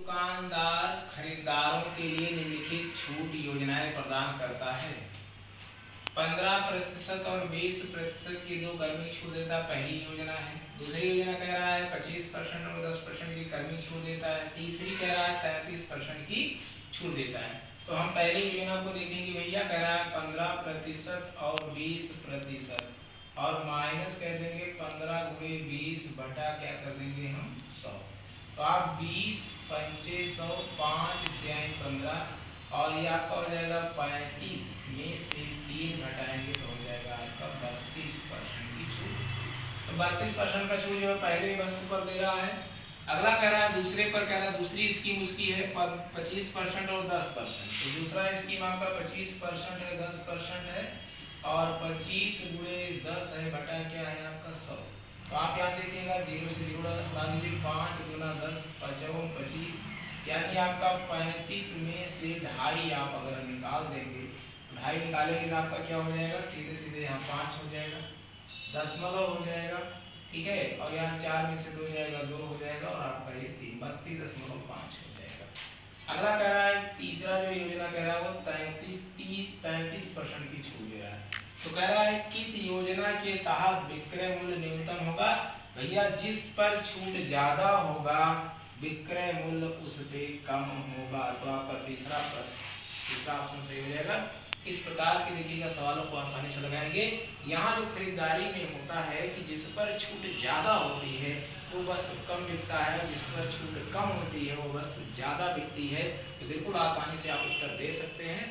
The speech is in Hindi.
दुकानदार खरीदारों के लिए निम्नलिखित छूट योजनाएं प्रदान करता है। 15% और 20% की दो कर्मी छूट देता है, पहली योजना है। दूसरी योजना कह रहा है 25% और 10% की कर्मी छूट देता है। तीसरी कह रहा है 33% की छूट देता है। तो हम पहली योजना को देखेंगे। भैया कह रहा है 15% और 20% और माइनस कर देंगे 15 गुणे 20 बटा क्या कर देंगे हम 100। तो आप 20 पंचे 100 5 तिहाई 15 और ये आपका हो जाएगा 35 में से 3 घटाएंगे तो हो जाएगा आपका 32% की छूट। तो 32% का छूट जो है पहले वस्तु पर दे रहा है। अगला कह रहा है दूसरे पर, कह रहा है दूसरी स्कीम उसकी है 25% और 10%। तो दूसरा स्कीम आपका 25% है 10% है और 25 गुणे 10 है बटा क्या है आपका 100। तो आप यहाँ देखिएगा 0 से 0 उड़ा दीजिए। 5 गुना 10 55 25 यानी आपका 35 में से 2.5 आप अगर निकाल देंगे, 2.5 निकालेंगे तो आपका क्या हो जाएगा, सीधे सीधे यहाँ 5 हो जाएगा, दशमलव हो जाएगा, ठीक है। और यहाँ 4 में से 2 जाएगा 2 हो जाएगा और आपका ये 32.5 हो जाएगा। अगला कह रहा है तीसरा जो योजना कह रहा है वो 33% की छूट दे रहा है। तो कह रहा है किस योजना के तहत विक्रय मूल्य न्यूनतम होगा। भैया जिस पर छूट ज्यादा होगा विक्रय मूल्य उस पे कम होगा। तो आपका तीसरा ऑप्शन सही हो जाएगा। इस प्रकार के देखिएगा सवालों को आसानी से लगाएंगे। यहाँ जो खरीदारी में होता है कि जिस पर छूट ज्यादा होती है वो वस्तु कम बिकता है, जिस पर छूट कम होती है वो वस्तु ज्यादा बिकती है। तो बिल्कुल आसानी से आप उत्तर दे सकते हैं।